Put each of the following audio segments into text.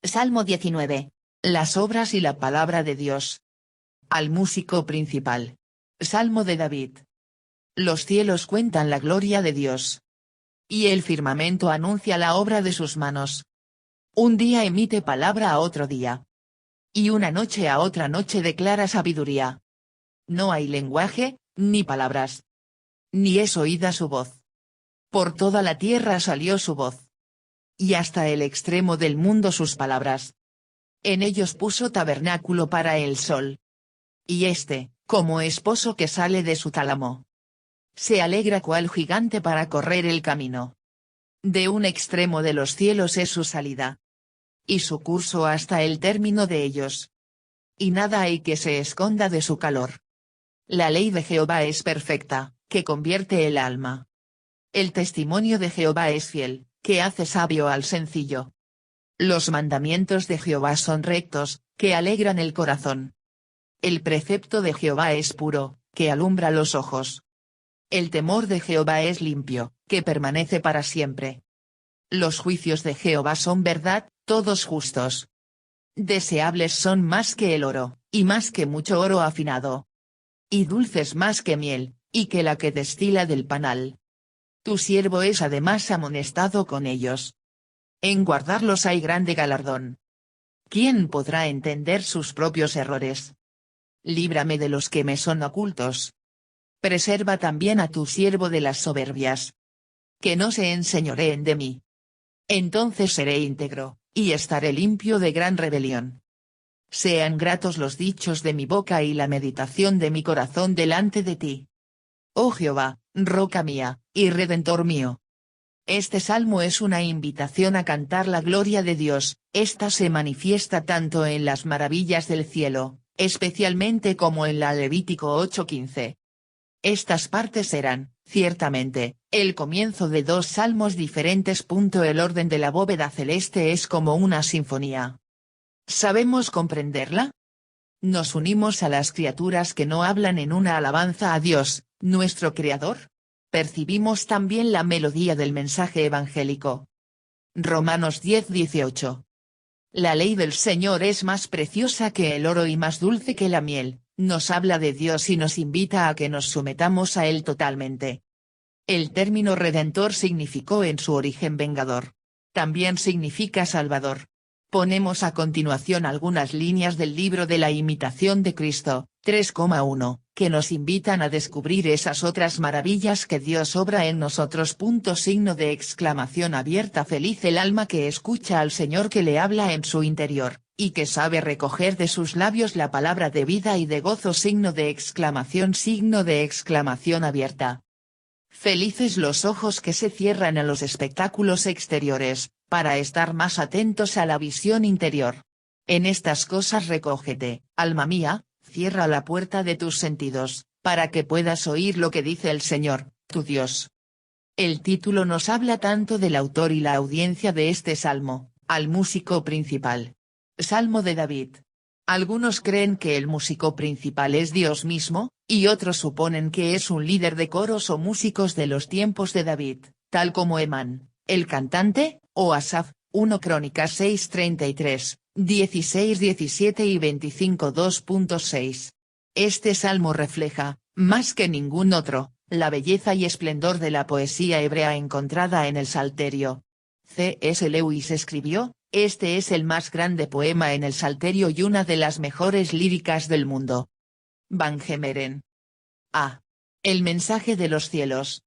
Salmo 19. Las obras y la palabra de Dios. Al músico principal. Salmo de David. Los cielos cuentan la gloria de Dios. Y el firmamento anuncia la obra de sus manos. Un día emite palabra a otro día. Y una noche a otra noche declara sabiduría. No hay lenguaje, ni palabras. Ni es oída su voz. Por toda la tierra salió su voz. Y hasta el extremo del mundo sus palabras. En ellos puso tabernáculo para el sol. Y éste, como esposo que sale de su tálamo, se alegra cual gigante para correr el camino. De un extremo de los cielos es su salida. Y su curso hasta el término de ellos. Y nada hay que se esconda de su calor. La ley de Jehová es perfecta, que convierte el alma. El testimonio de Jehová es fiel, que hace sabio al sencillo. Los mandamientos de Jehová son rectos, que alegran el corazón. El precepto de Jehová es puro, que alumbra los ojos. El temor de Jehová es limpio, que permanece para siempre. Los juicios de Jehová son verdad, todos justos. Deseables son más que el oro, y más que mucho oro afinado. Y dulces más que miel, y que la que destila del panal. Tu siervo es además amonestado con ellos. En guardarlos hay grande galardón. ¿Quién podrá entender sus propios errores? Líbrame de los que me son ocultos. Preserva también a tu siervo de las soberbias. Que no se enseñoreen de mí. Entonces seré íntegro, y estaré limpio de gran rebelión. Sean gratos los dichos de mi boca y la meditación de mi corazón delante de ti. Oh Jehová, roca mía, y redentor mío. Este salmo es una invitación a cantar la gloria de Dios. Esta se manifiesta tanto en las maravillas del cielo, especialmente como en la Levítico 8:15. Estas partes eran, ciertamente, el comienzo de dos salmos diferentes. El orden de la bóveda celeste es como una sinfonía. ¿Sabemos comprenderla? ¿Nos unimos a las criaturas que no hablan en una alabanza a Dios, nuestro Creador? Percibimos también la melodía del mensaje evangélico. Romanos 10:18. La ley del Señor es más preciosa que el oro y más dulce que la miel, nos habla de Dios y nos invita a que nos sometamos a Él totalmente. El término redentor significó en su origen vengador. También significa salvador. Ponemos a continuación algunas líneas del libro de la imitación de Cristo, 3,1, que nos invitan a descubrir esas otras maravillas que Dios obra en nosotros. Signo de exclamación abierta. Feliz el alma que escucha al Señor que le habla en su interior, y que sabe recoger de sus labios la palabra de vida y de gozo. Signo de exclamación abierta. Felices los ojos que se cierran a los espectáculos exteriores, para estar más atentos a la visión interior. En estas cosas recógete, alma mía, cierra la puerta de tus sentidos, para que puedas oír lo que dice el Señor, tu Dios. El título nos habla tanto del autor y la audiencia de este salmo, al músico principal. Salmo de David. Algunos creen que el músico principal es Dios mismo, y otros suponen que es un líder de coros o músicos de los tiempos de David, tal como Emán, el cantante, o Asaf, 1 Crónicas 6:33, 16:17 y 25:2.6. Este salmo refleja, más que ningún otro, la belleza y esplendor de la poesía hebrea encontrada en el Salterio. C.S. Lewis escribió: este es el más grande poema en el Salterio y una de las mejores líricas del mundo. Van Gemeren. A. El mensaje de los cielos.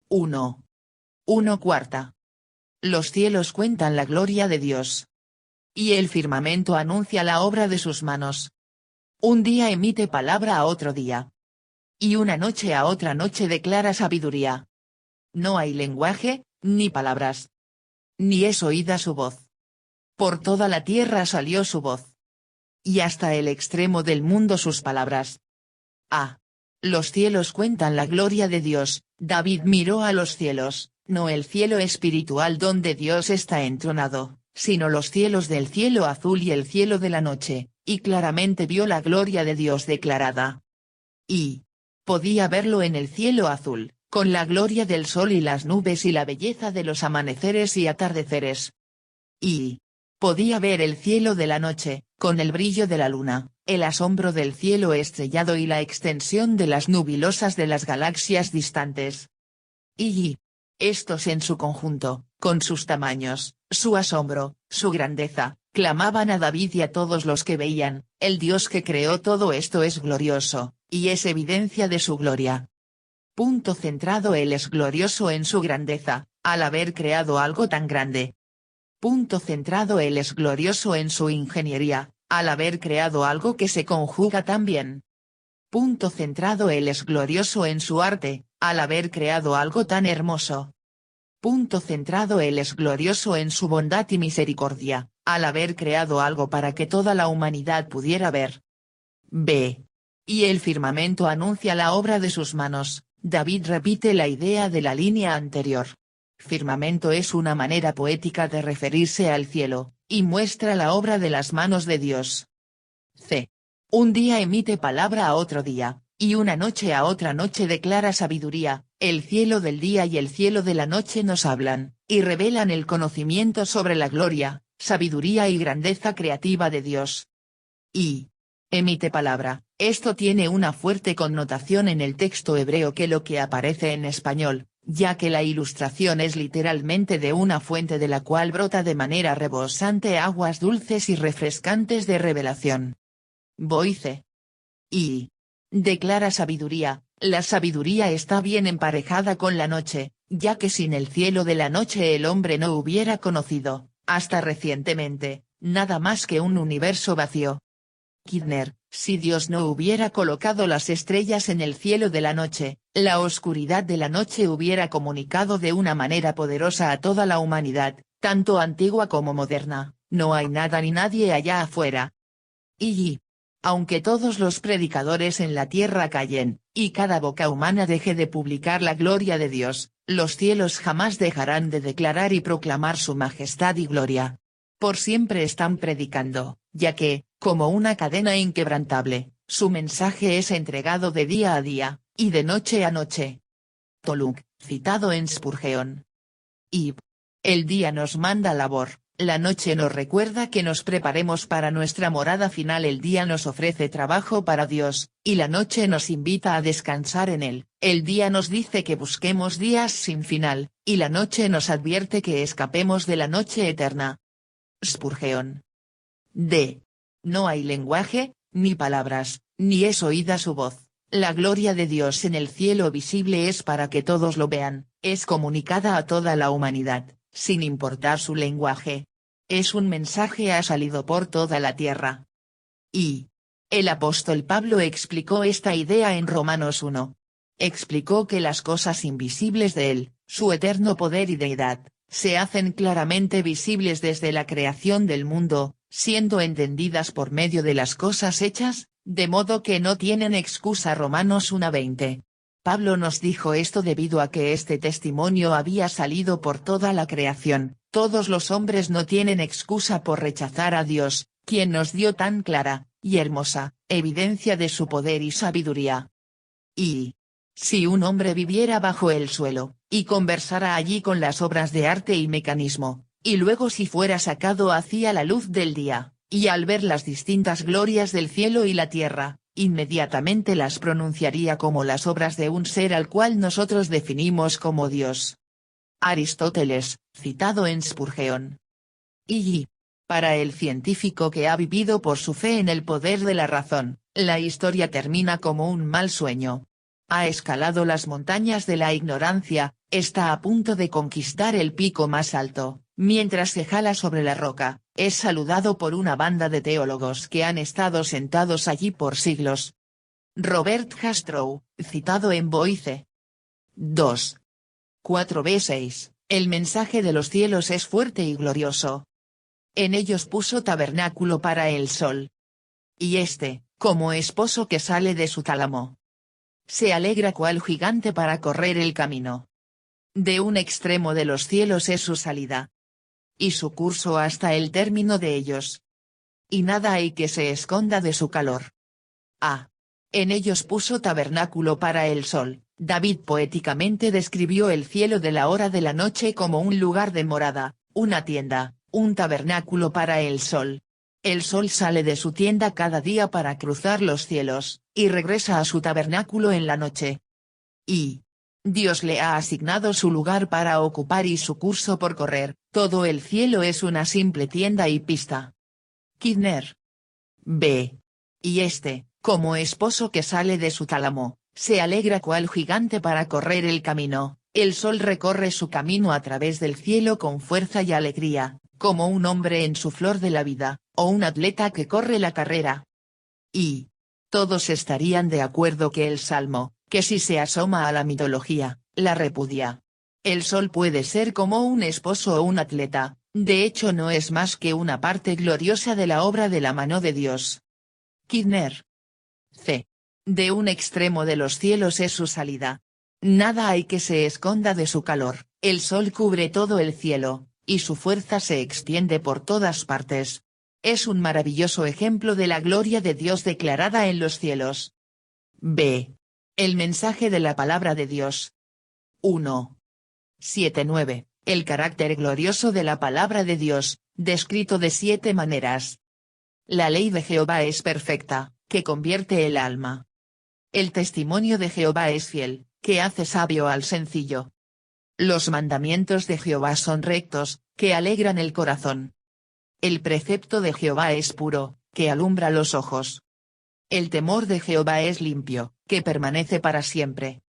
1:4. Los cielos cuentan la gloria de Dios. Y el firmamento anuncia la obra de sus manos. Un día emite palabra a otro día. Y una noche a otra noche declara sabiduría. No hay lenguaje, ni palabras. Ni es oída su voz. Por toda la tierra salió su voz. Y hasta el extremo del mundo sus palabras. A. Los cielos cuentan la gloria de Dios. David miró a los cielos, no el cielo espiritual donde Dios está entronado, sino los cielos del cielo azul y el cielo de la noche, y claramente vio la gloria de Dios declarada. Y podía verlo en el cielo azul, con la gloria del sol y las nubes y la belleza de los amaneceres y atardeceres. Y podía ver el cielo de la noche, con el brillo de la luna, el asombro del cielo estrellado y la extensión de las nubilosas de las galaxias distantes. Y estos en su conjunto, con sus tamaños, su asombro, su grandeza, clamaban a David y a todos los que veían: el Dios que creó todo esto es glorioso, y es evidencia de su gloria. Punto centrado. Él es glorioso en su grandeza, al haber creado algo tan grande. Punto centrado. Él es glorioso en su ingeniería, al haber creado algo que se conjuga tan bien. Punto centrado. Él es glorioso en su arte, al haber creado algo tan hermoso. Punto centrado. Él es glorioso en su bondad y misericordia, al haber creado algo para que toda la humanidad pudiera ver. B. Y el firmamento anuncia la obra de sus manos. David repite la idea de la línea anterior. Firmamento es una manera poética de referirse al cielo, y muestra la obra de las manos de Dios. C. Un día emite palabra a otro día, y una noche a otra noche declara sabiduría. El cielo del día y el cielo de la noche nos hablan, y revelan el conocimiento sobre la gloria, sabiduría y grandeza creativa de Dios. Y emite palabra. Esto tiene una fuerte connotación en el texto hebreo que lo que aparece en español, ya que la ilustración es literalmente de una fuente de la cual brota de manera rebosante aguas dulces y refrescantes de revelación. Voice. Y declara sabiduría. La sabiduría está bien emparejada con la noche, ya que sin el cielo de la noche el hombre no hubiera conocido, hasta recientemente, nada más que un universo vacío. Kidner, si Dios no hubiera colocado las estrellas en el cielo de la noche, la oscuridad de la noche hubiera comunicado de una manera poderosa a toda la humanidad, tanto antigua como moderna: no hay nada ni nadie allá afuera. Y aunque todos los predicadores en la tierra callen, y cada boca humana deje de publicar la gloria de Dios, los cielos jamás dejarán de declarar y proclamar su majestad y gloria. Por siempre están predicando, ya que, como una cadena inquebrantable, su mensaje es entregado de día a día, y de noche a noche. Toluk, citado en Spurgeon. Y el día nos manda labor, la noche nos recuerda que nos preparemos para nuestra morada final. El día nos ofrece trabajo para Dios, y la noche nos invita a descansar en él. El día nos dice que busquemos días sin final, y la noche nos advierte que escapemos de la noche eterna. Spurgeon. D. No hay lenguaje, ni palabras, ni es oída su voz. La gloria de Dios en el cielo visible es para que todos lo vean, es comunicada a toda la humanidad, sin importar su lenguaje. Es un mensaje ha salido por toda la tierra. Y el apóstol Pablo explicó esta idea en Romanos 1. Explicó que las cosas invisibles de él, su eterno poder y deidad, se hacen claramente visibles desde la creación del mundo, siendo entendidas por medio de las cosas hechas, de modo que no tienen excusa. Romanos 1:20. Pablo nos dijo esto debido a que este testimonio había salido por toda la creación. Todos los hombres no tienen excusa por rechazar a Dios, quien nos dio tan clara y hermosa evidencia de su poder y sabiduría. Y si un hombre viviera bajo el suelo, y conversara allí con las obras de arte y mecanismo, y luego si fuera sacado hacia la luz del día, y al ver las distintas glorias del cielo y la tierra, inmediatamente las pronunciaría como las obras de un ser al cual nosotros definimos como Dios. Aristóteles, citado en Spurgeon. Y para el científico que ha vivido por su fe en el poder de la razón, la historia termina como un mal sueño. Ha escalado las montañas de la ignorancia, está a punto de conquistar el pico más alto, mientras se jala sobre la roca, es saludado por una banda de teólogos que han estado sentados allí por siglos. Robert Jastrow, citado en Voice. 2. 4b6, el mensaje de los cielos es fuerte y glorioso. En ellos puso tabernáculo para el sol. Y este, como esposo que sale de su tálamo, se alegra cual gigante para correr el camino. De un extremo de los cielos es su salida, y su curso hasta el término de ellos. Y nada hay que se esconda de su calor. En ellos puso tabernáculo para el sol. David poéticamente describió el cielo de la hora de la noche como un lugar de morada, una tienda, un tabernáculo para el sol. El sol sale de su tienda cada día para cruzar los cielos, y regresa a su tabernáculo en la noche. Y Dios le ha asignado su lugar para ocupar y su curso por correr, todo el cielo es una simple tienda y pista. Kidner. B. Y como esposo que sale de su tálamo, se alegra cual gigante para correr el camino, el sol recorre su camino a través del cielo con fuerza y alegría, como un hombre en su flor de la vida, o un atleta que corre la carrera. Y todos estarían de acuerdo que el Salmo, que si se asoma a la mitología, la repudia. El sol puede ser como un esposo o un atleta, de hecho no es más que una parte gloriosa de la obra de la mano de Dios. Kidner. C. De un extremo de los cielos es su salida. Nada hay que se esconda de su calor, el sol cubre todo el cielo, y su fuerza se extiende por todas partes. Es un maravilloso ejemplo de la gloria de Dios declarada en los cielos. B. El mensaje de la palabra de Dios. 1. 7-9. El carácter glorioso de la palabra de Dios, descrito de 7 maneras. La ley de Jehová es perfecta, que convierte el alma. El testimonio de Jehová es fiel, que hace sabio al sencillo. Los mandamientos de Jehová son rectos, que alegran el corazón. El precepto de Jehová es puro, que alumbra los ojos. El temor de Jehová es limpio, que permanece para siempre.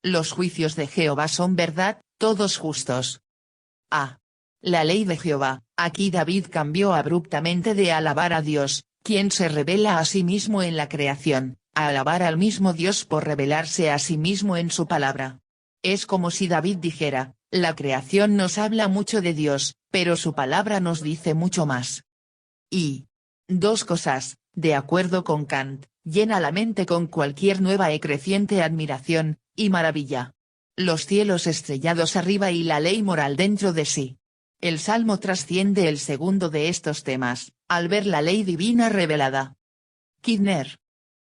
Los juicios de Jehová son verdad, todos justos. A. La ley de Jehová. Aquí David cambió abruptamente de alabar a Dios, quien se revela a sí mismo en la creación, a alabar al mismo Dios por revelarse a sí mismo en su palabra. Es como si David dijera, la creación nos habla mucho de Dios, pero su palabra nos dice mucho más. Y 2 cosas, de acuerdo con Kant, llena la mente con cualquier nueva y creciente admiración y maravilla. Los cielos estrellados arriba y la ley moral dentro de sí. El Salmo trasciende el segundo de estos temas, al ver la ley divina revelada. Kidner.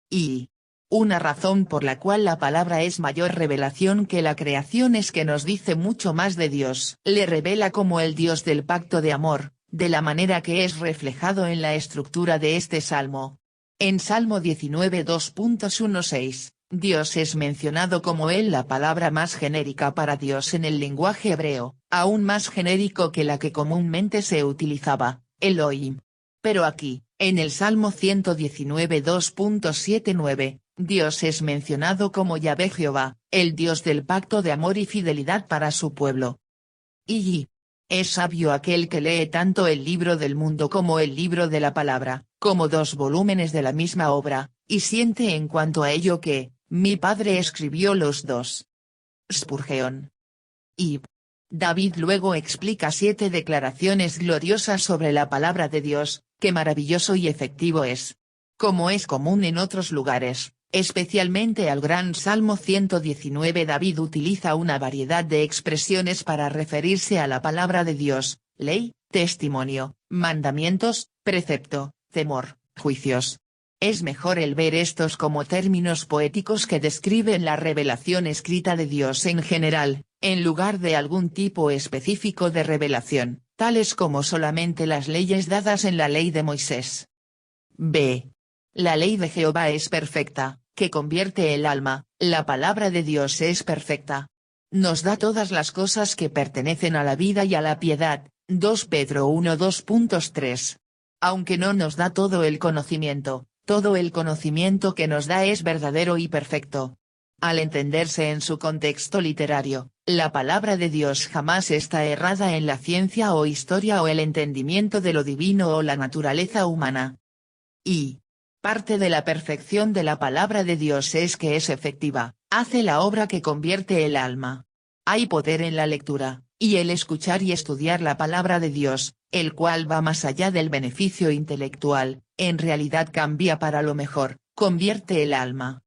Y una razón por la cual la palabra es mayor revelación que la creación es que nos dice mucho más de Dios. Le revela como el Dios del pacto de amor, de la manera que es reflejado en la estructura de este salmo. En Salmo 19 2.16, Dios es mencionado como la palabra más genérica para Dios en el lenguaje hebreo, aún más genérico que la que comúnmente se utilizaba, Elohim. Pero aquí, en el Salmo 119 2.79, Dios es mencionado como Yahvé Jehová, el Dios del pacto de amor y fidelidad para su pueblo. Y es sabio aquel que lee tanto el libro del mundo como el libro de la palabra, como 2 volúmenes de la misma obra, y siente en cuanto a ello que, mi padre escribió los 2. Spurgeon. Y David luego explica 7 declaraciones gloriosas sobre la palabra de Dios, qué maravilloso y efectivo es. Como es común en otros lugares, especialmente al gran Salmo 119, David utiliza una variedad de expresiones para referirse a la palabra de Dios, ley, testimonio, mandamientos, precepto, temor, juicios. Es mejor el ver estos como términos poéticos que describen la revelación escrita de Dios en general, en lugar de algún tipo específico de revelación, tales como solamente las leyes dadas en la ley de Moisés. B. La ley de Jehová es perfecta, que convierte el alma, la palabra de Dios es perfecta. Nos da todas las cosas que pertenecen a la vida y a la piedad, 2 Pedro 1 2.3. Aunque no nos da todo el conocimiento que nos da es verdadero y perfecto. Al entenderse en su contexto literario, la palabra de Dios jamás está errada en la ciencia o historia o el entendimiento de lo divino o la naturaleza humana. Y parte de la perfección de la palabra de Dios es que es efectiva, hace la obra que convierte el alma. Hay poder en la lectura, y el escuchar y estudiar la palabra de Dios, el cual va más allá del beneficio intelectual, en realidad cambia para lo mejor, convierte el alma.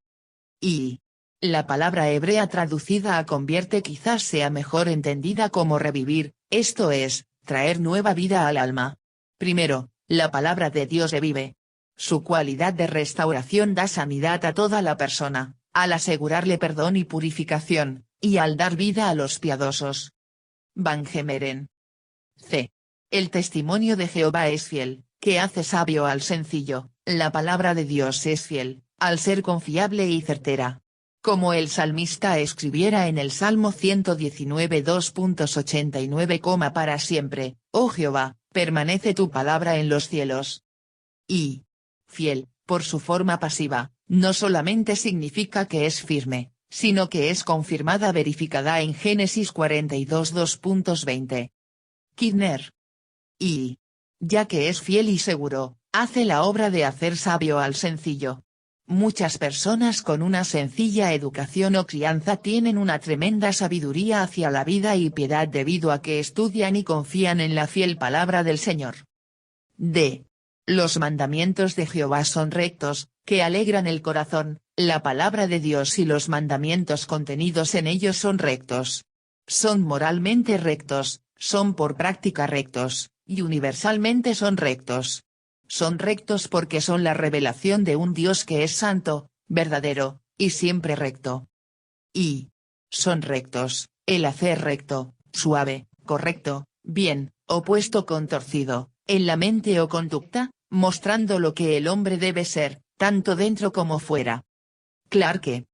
Y la palabra hebrea traducida a convierte quizás sea mejor entendida como revivir, esto es, traer nueva vida al alma. Primero, la palabra de Dios revive. Su cualidad de restauración da sanidad a toda la persona, al asegurarle perdón y purificación, y al dar vida a los piadosos. Van Gemeren. C. El testimonio de Jehová es fiel, que hace sabio al sencillo, la palabra de Dios es fiel, al ser confiable y certera. Como el salmista escribiera en el Salmo 119 2.89, para siempre, oh Jehová, permanece tu palabra en los cielos. Y fiel, por su forma pasiva, no solamente significa que es firme, sino que es confirmada verificada en Génesis 42 2.20. Kidner. Y, ya que es fiel y seguro, hace la obra de hacer sabio al sencillo. Muchas personas con una sencilla educación o crianza tienen una tremenda sabiduría hacia la vida y piedad debido a que estudian y confían en la fiel palabra del Señor. D. Los mandamientos de Jehová son rectos, que alegran el corazón, la palabra de Dios y los mandamientos contenidos en ellos son rectos. Son moralmente rectos, son por práctica rectos, y universalmente son rectos. Son rectos porque son la revelación de un Dios que es santo, verdadero, y siempre recto. Y son rectos, el hacer recto, suave, correcto, bien, opuesto con torcido, en la mente o conducta, mostrando lo que el hombre debe ser, tanto dentro como fuera. Clarke.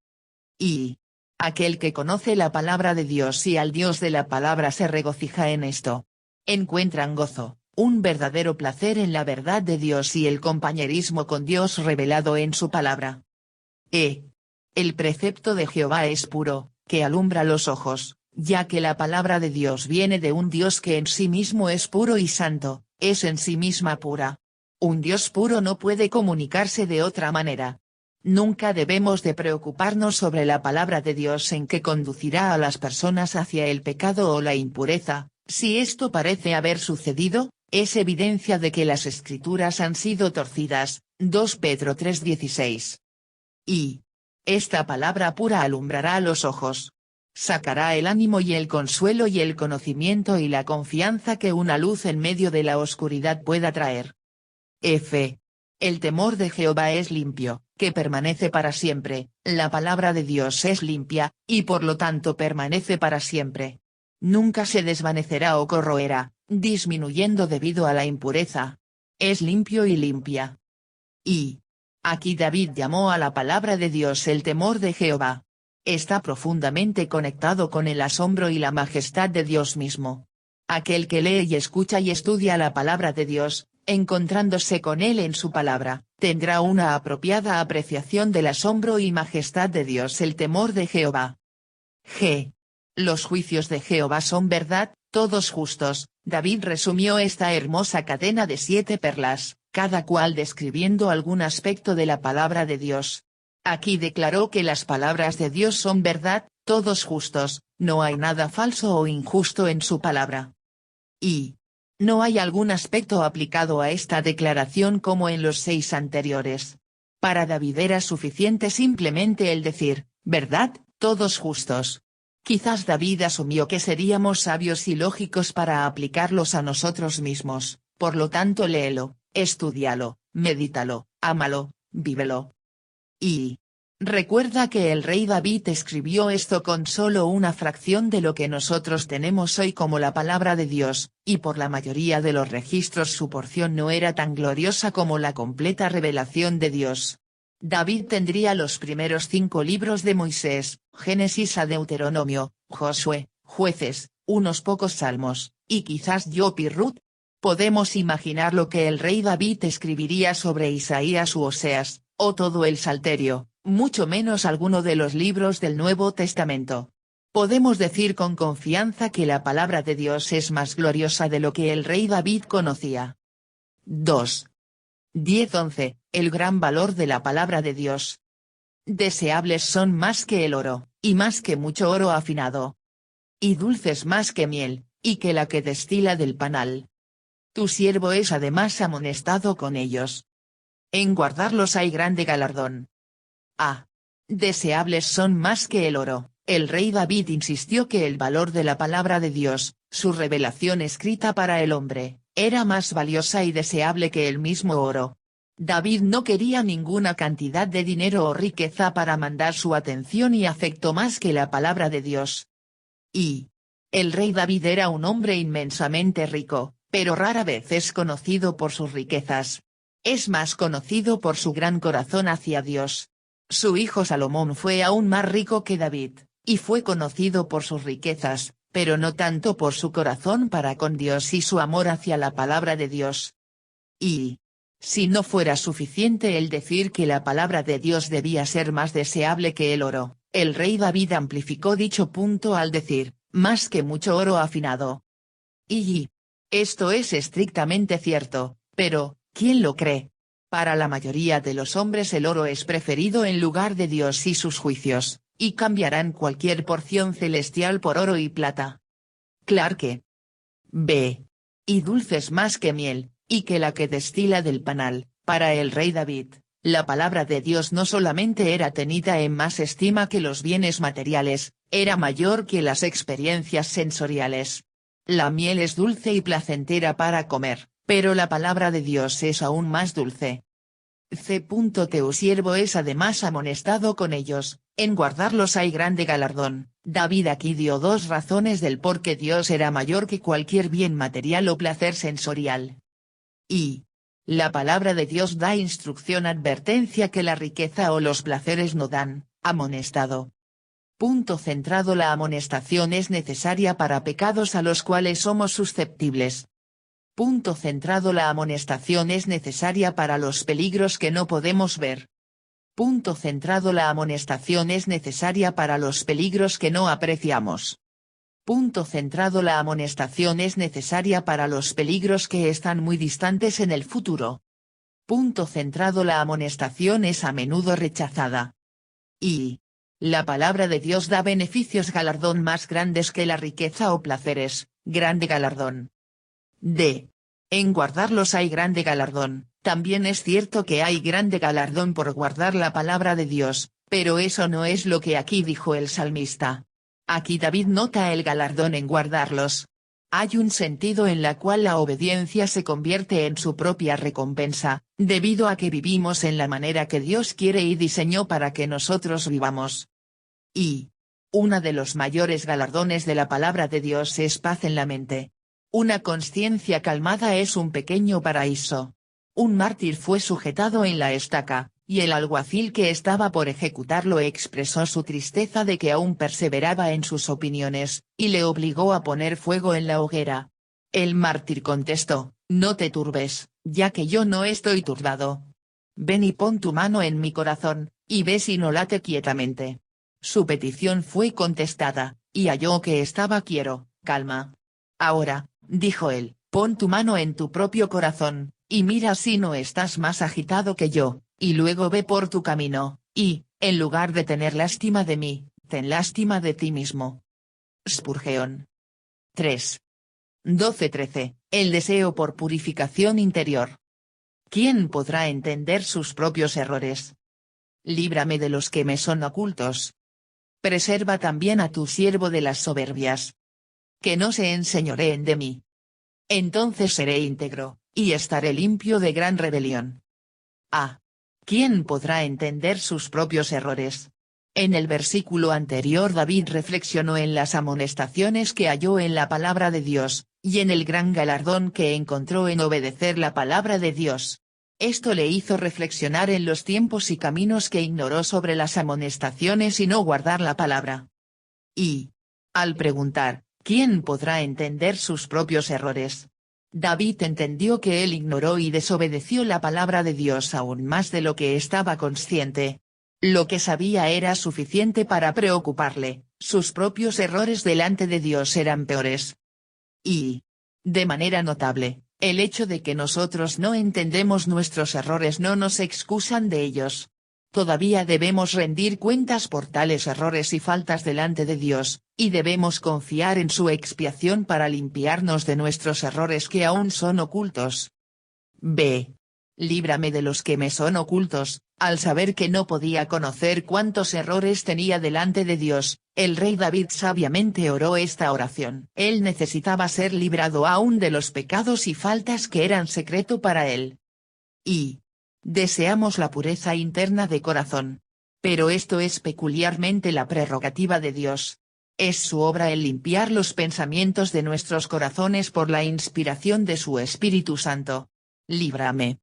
Y aquel que conoce la palabra de Dios y al Dios de la palabra se regocija en esto. Encuentran gozo, un verdadero placer en la verdad de Dios y el compañerismo con Dios revelado en su palabra. El precepto de Jehová es puro, que alumbra los ojos, ya que la palabra de Dios viene de un Dios que en sí mismo es puro y santo, es en sí misma pura. Un Dios puro no puede comunicarse de otra manera. Nunca debemos de preocuparnos sobre la palabra de Dios en que conducirá a las personas hacia el pecado o la impureza. Si esto parece haber sucedido, es evidencia de que las escrituras han sido torcidas. 2 Pedro 3:16. Y esta palabra pura alumbrará los ojos. Sacará el ánimo y el consuelo y el conocimiento y la confianza que una luz en medio de la oscuridad pueda traer. El temor de Jehová es limpio, que permanece para siempre, la palabra de Dios es limpia, y por lo tanto permanece para siempre. Nunca se desvanecerá o corroerá, disminuyendo debido a la impureza. Es limpio y limpia. Y aquí David llamó a la palabra de Dios el temor de Jehová. Está profundamente conectado con el asombro y la majestad de Dios mismo. Aquel que lee y escucha y estudia la palabra de Dios, encontrándose con él en su palabra, tendrá una apropiada apreciación del asombro y majestad de Dios. El temor de Jehová. Los juicios de Jehová son verdad, todos justos. David resumió esta hermosa cadena de 7 perlas, cada cual describiendo algún aspecto de la palabra de Dios. Aquí declaró que las palabras de Dios son verdad, todos justos, no hay nada falso o injusto en su palabra. Y no hay algún aspecto aplicado a esta declaración como en los 6 anteriores. Para David era suficiente simplemente el decir, verdad, todos justos. Quizás David asumió que seríamos sabios y lógicos para aplicarlos a nosotros mismos, por lo tanto léelo, estúdialo, medítalo, ámalo, vívelo. Y recuerda que el rey David escribió esto con solo una fracción de lo que nosotros tenemos hoy como la palabra de Dios, y por la mayoría de los registros su porción no era tan gloriosa como la completa revelación de Dios. David tendría los primeros 5 libros de Moisés, Génesis a Deuteronomio, Josué, Jueces, unos pocos salmos, y quizás Job y Ruth. Podemos imaginar lo que el rey David escribiría sobre Isaías u Oseas, o todo el Salterio, mucho menos alguno de los libros del Nuevo Testamento. Podemos decir con confianza que la palabra de Dios es más gloriosa de lo que el rey David conocía. 2. 10:11, el gran valor de la palabra de Dios. Deseables son más que el oro, y más que mucho oro afinado. Y dulces más que miel, y que la que destila del panal. Tu siervo es además amonestado con ellos. En guardarlos hay grande galardón. Deseables son más que el oro. El rey David insistió que el valor de la palabra de Dios, su revelación escrita para el hombre, era más valiosa y deseable que el mismo oro. David no quería ninguna cantidad de dinero o riqueza para mandar su atención y afecto más que la palabra de Dios. Y el rey David era un hombre inmensamente rico, pero rara vez es conocido por sus riquezas. Es más conocido por su gran corazón hacia Dios. Su hijo Salomón fue aún más rico que David, y fue conocido por sus riquezas, pero no tanto por su corazón para con Dios y su amor hacia la palabra de Dios. Y, si no fuera suficiente el decir que la palabra de Dios debía ser más deseable que el oro, el rey David amplificó dicho punto al decir, más que mucho oro afinado. Y esto es estrictamente cierto, pero, ¿quién lo cree? Para la mayoría de los hombres el oro es preferido en lugar de Dios y sus juicios, y cambiarán cualquier porción celestial por oro y plata. Claro que B. Y dulces más que miel, y que la que destila del panal. Para el rey David, la palabra de Dios no solamente era tenida en más estima que los bienes materiales, era mayor que las experiencias sensoriales. La miel es dulce y placentera para comer, pero la palabra de Dios es aún más dulce. Tu siervo es además amonestado con ellos, en guardarlos hay grande galardón. David aquí dio dos razones del por qué Dios era mayor que cualquier bien material o placer sensorial. Y la palabra de Dios da instrucción advertencia que la riqueza o los placeres no dan, amonestado. Punto centrado. La amonestación es necesaria para pecados a los cuales somos susceptibles. Punto centrado. La amonestación es necesaria para los peligros que no podemos ver. Punto centrado. La amonestación es necesaria para los peligros que no apreciamos. Punto centrado. La amonestación es necesaria para los peligros que están muy distantes en el futuro. Punto centrado. La amonestación es a menudo rechazada. Y la palabra de Dios da beneficios galardón más grandes que la riqueza o placeres, grande galardón. D. En guardarlos hay grande galardón. También es cierto que hay grande galardón por guardar la palabra de Dios, pero eso no es lo que aquí dijo el salmista. Aquí David nota el galardón en guardarlos. Hay un sentido en la cual la obediencia se convierte en su propia recompensa, debido a que vivimos en la manera que Dios quiere y diseñó para que nosotros vivamos. Y uno de los mayores galardones de la palabra de Dios es paz en la mente. Una conciencia calmada es un pequeño paraíso. Un mártir fue sujetado en la estaca, y el alguacil que estaba por ejecutarlo expresó su tristeza de que aún perseveraba en sus opiniones, y le obligó a poner fuego en la hoguera. El mártir contestó, no te turbes, ya que yo no estoy turbado. Ven y pon tu mano en mi corazón, y ve si no late quietamente. Su petición fue contestada, y halló que estaba quieto, calma. Ahora, dijo él, pon tu mano en tu propio corazón, y mira si no estás más agitado que yo, y luego ve por tu camino, y, en lugar de tener lástima de mí, ten lástima de ti mismo. Spurgeon. 3. 12-13. El deseo por purificación interior. ¿Quién podrá entender sus propios errores? Líbrame de los que me son ocultos. Preserva también a tu siervo de las soberbias. Que no se enseñoreen de mí. Entonces seré íntegro, y estaré limpio de gran rebelión. A. ¿Quién podrá entender sus propios errores? En el versículo anterior David reflexionó en las amonestaciones que halló en la palabra de Dios, y en el gran galardón que encontró en obedecer la palabra de Dios. Esto le hizo reflexionar en los tiempos y caminos que ignoró sobre las amonestaciones y no guardar la palabra. Y, al preguntar, ¿quién podrá entender sus propios errores? David entendió que él ignoró y desobedeció la palabra de Dios aún más de lo que estaba consciente. Lo que sabía era suficiente para preocuparle, sus propios errores delante de Dios eran peores. Y, de manera notable, el hecho de que nosotros no entendemos nuestros errores no nos excusan de ellos. Todavía debemos rendir cuentas por tales errores y faltas delante de Dios, y debemos confiar en su expiación para limpiarnos de nuestros errores que aún son ocultos. B. Líbrame de los que me son ocultos. Al saber que no podía conocer cuántos errores tenía delante de Dios, el rey David sabiamente oró esta oración. Él necesitaba ser librado aún de los pecados y faltas que eran secreto para él. Y deseamos la pureza interna de corazón. Pero esto es peculiarmente la prerrogativa de Dios. Es su obra el limpiar los pensamientos de nuestros corazones por la inspiración de su Espíritu Santo. Líbrame.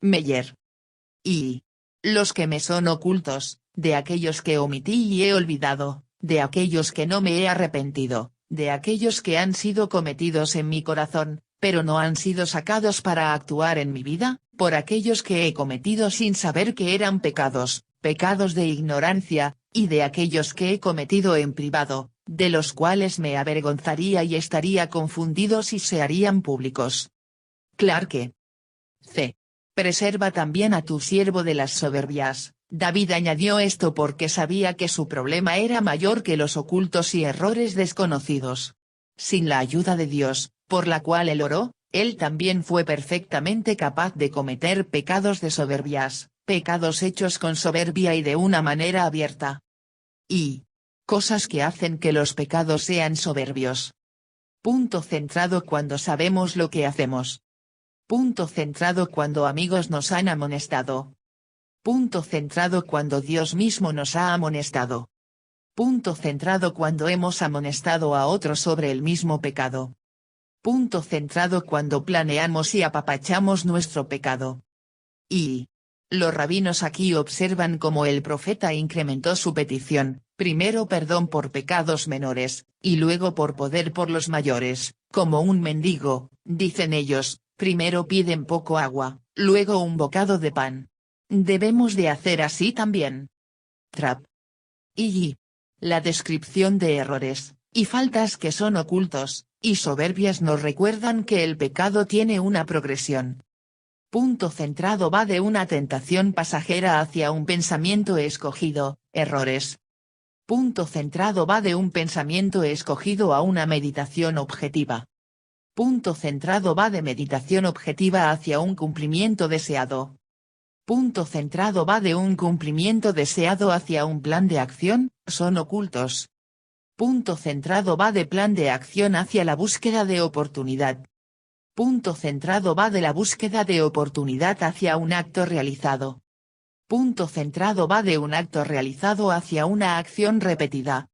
Meyer. Y los que me son ocultos, de aquellos que omití y he olvidado, de aquellos que no me he arrepentido, de aquellos que han sido cometidos en mi corazón, pero no han sido sacados para actuar en mi vida, por aquellos que he cometido sin saber que eran pecados, pecados de ignorancia, y de aquellos que he cometido en privado, de los cuales me avergonzaría y estaría confundido si se harían públicos. Clarke. C. Preserva también a tu siervo de las soberbias. David añadió esto porque sabía que su problema era mayor que los ocultos y errores desconocidos. Sin la ayuda de Dios, por la cual él oró, él también fue perfectamente capaz de cometer pecados de soberbias, pecados hechos con soberbia y de una manera abierta. Y cosas que hacen que los pecados sean soberbios. Punto centrado cuando sabemos lo que hacemos. Punto centrado cuando amigos nos han amonestado. Punto centrado cuando Dios mismo nos ha amonestado. Punto centrado cuando hemos amonestado a otros sobre el mismo pecado. Punto centrado cuando planeamos y apapachamos nuestro pecado. Y los rabinos aquí observan cómo el profeta incrementó su petición, primero perdón por pecados menores, y luego por poder por los mayores, como un mendigo, dicen ellos, primero piden poco agua, luego un bocado de pan. Debemos de hacer así también. Trapp. Y la descripción de errores, y faltas que son ocultos, y soberbias nos recuerdan que el pecado tiene una progresión. Punto centrado va de una tentación pasajera hacia un pensamiento escogido, errores. Punto centrado va de un pensamiento escogido a una meditación objetiva. Punto centrado va de meditación objetiva hacia un cumplimiento deseado. Punto centrado va de un cumplimiento deseado hacia un plan de acción, son ocultos. Punto centrado va de plan de acción hacia la búsqueda de oportunidad. Punto centrado va de la búsqueda de oportunidad hacia un acto realizado. Punto centrado va de un acto realizado hacia una acción repetida.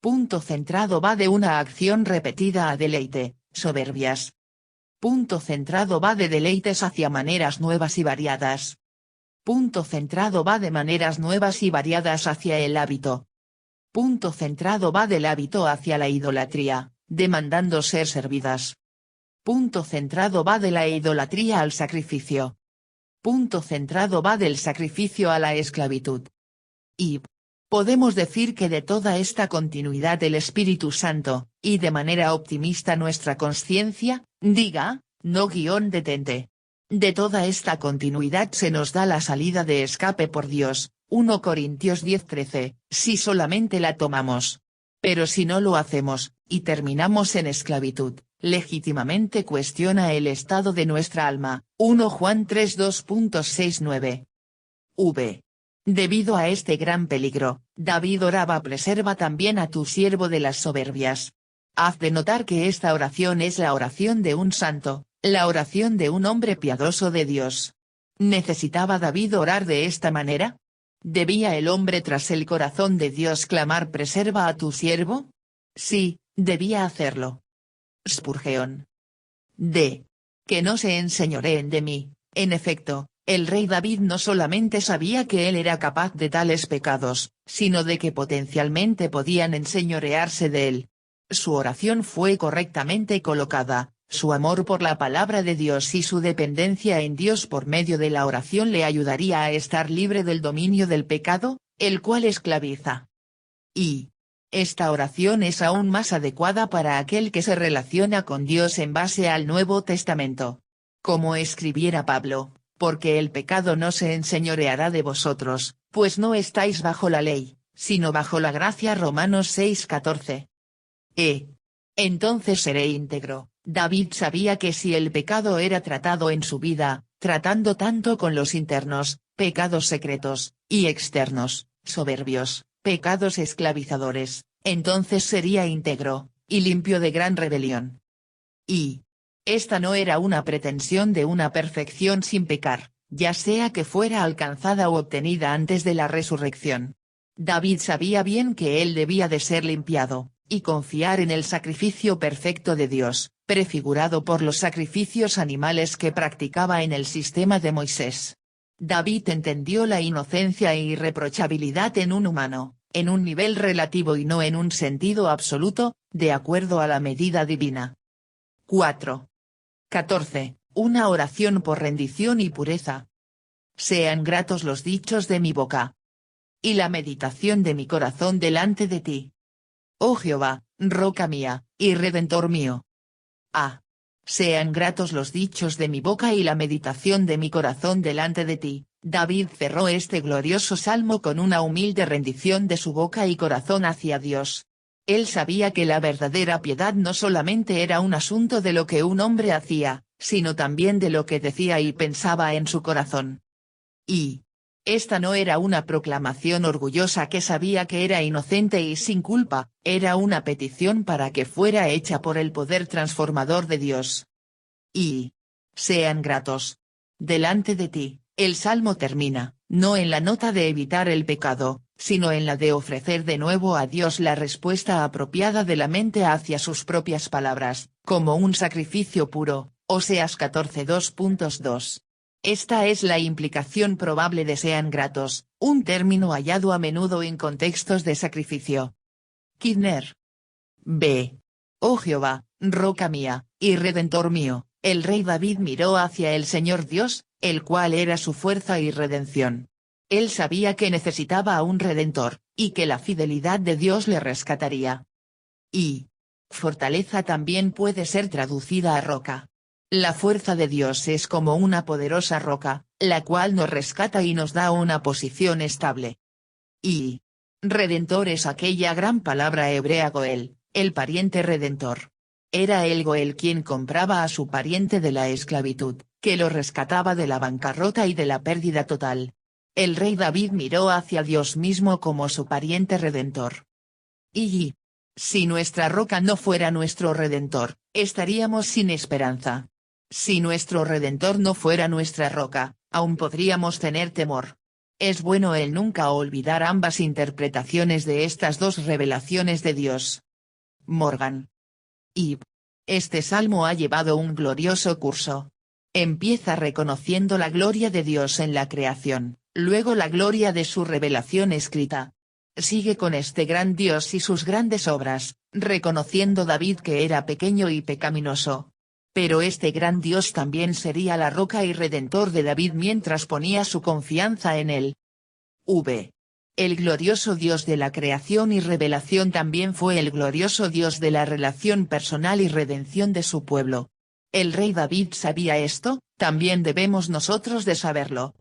Punto centrado va de una acción repetida a deleite, soberbias. Punto centrado va de deleites hacia maneras nuevas y variadas. Punto centrado va de maneras nuevas y variadas hacia el hábito. Punto centrado va del hábito hacia la idolatría, demandando ser servidas. Punto centrado va de la idolatría al sacrificio. Punto centrado va del sacrificio a la esclavitud. Y podemos decir que de toda esta continuidad del Espíritu Santo, y de manera optimista nuestra conciencia, diga, no detente. De toda esta continuidad se nos da la salida de escape por Dios, 1 Corintios 10:13, si solamente la tomamos. Pero si no lo hacemos, y terminamos en esclavitud, legítimamente cuestiona el estado de nuestra alma, 1 Juan 3:2.69. V. Debido a este gran peligro, David oraba: preserva también a tu siervo de las soberbias. Haz de notar que esta oración es la oración de un santo, la oración de un hombre piadoso de Dios. ¿Necesitaba David orar de esta manera? ¿Debía el hombre tras el corazón de Dios clamar: preserva a tu siervo? Sí, debía hacerlo. Spurgeon. D. Que no se enseñoreen de mí. En efecto, el rey David no solamente sabía que él era capaz de tales pecados, sino de que potencialmente podían enseñorearse de él. Su oración fue correctamente colocada, su amor por la palabra de Dios y su dependencia en Dios por medio de la oración le ayudaría a estar libre del dominio del pecado, el cual esclaviza. Y esta oración es aún más adecuada para aquel que se relaciona con Dios en base al Nuevo Testamento. Como escribiera Pablo, porque el pecado no se enseñoreará de vosotros, pues no estáis bajo la ley, sino bajo la gracia. Romanos 6:14. Entonces seré íntegro. David sabía que si el pecado era tratado en su vida, tratando tanto con los internos, pecados secretos, y externos, soberbios, pecados esclavizadores, entonces sería íntegro, y limpio de gran rebelión. Y esta no era una pretensión de una perfección sin pecar, ya sea que fuera alcanzada o obtenida antes de la resurrección. David sabía bien que él debía de ser limpiado, y confiar en el sacrificio perfecto de Dios, prefigurado por los sacrificios animales que practicaba en el sistema de Moisés. David entendió la inocencia e irreprochabilidad en un humano, en un nivel relativo y no en un sentido absoluto, de acuerdo a la medida divina. 4. 14. Una oración por rendición y pureza. Sean gratos los dichos de mi boca, y la meditación de mi corazón delante de ti. Oh Jehová, roca mía, y redentor mío. Sean gratos los dichos de mi boca y la meditación de mi corazón delante de ti. David cerró este glorioso salmo con una humilde rendición de su boca y corazón hacia Dios. Él sabía que la verdadera piedad no solamente era un asunto de lo que un hombre hacía, sino también de lo que decía y pensaba en su corazón. Y esta no era una proclamación orgullosa que sabía que era inocente y sin culpa, era una petición para que fuera hecha por el poder transformador de Dios. Y sean gratos delante de ti. El salmo termina, no en la nota de evitar el pecado, sino en la de ofrecer de nuevo a Dios la respuesta apropiada de la mente hacia sus propias palabras, como un sacrificio puro, Oseas 14 2.2. Esta es la implicación probable de sean gratos, un término hallado a menudo en contextos de sacrificio. Kidner. B. Oh Jehová, roca mía, y redentor mío. El rey David miró hacia el Señor Dios, el cual era su fuerza y redención. Él sabía que necesitaba a un redentor, y que la fidelidad de Dios le rescataría. Y fortaleza también puede ser traducida a roca. La fuerza de Dios es como una poderosa roca, la cual nos rescata y nos da una posición estable. Y redentor es aquella gran palabra hebrea Goel, el pariente redentor. Era el Goel quien compraba a su pariente de la esclavitud, que lo rescataba de la bancarrota y de la pérdida total. El rey David miró hacia Dios mismo como su pariente redentor. Y si nuestra roca no fuera nuestro redentor, estaríamos sin esperanza. Si nuestro redentor no fuera nuestra roca, aún podríamos tener temor. Es bueno el nunca olvidar ambas interpretaciones de estas dos revelaciones de Dios. Morgan. Y este salmo ha llevado un glorioso curso. Empieza reconociendo la gloria de Dios en la creación, luego la gloria de su revelación escrita. Sigue con este gran Dios y sus grandes obras, reconociendo David que era pequeño y pecaminoso. Pero este gran Dios también sería la roca y redentor de David mientras ponía su confianza en él. El glorioso Dios de la creación y revelación también fue el glorioso Dios de la relación personal y redención de su pueblo. El rey David sabía esto, también debemos nosotros de saberlo.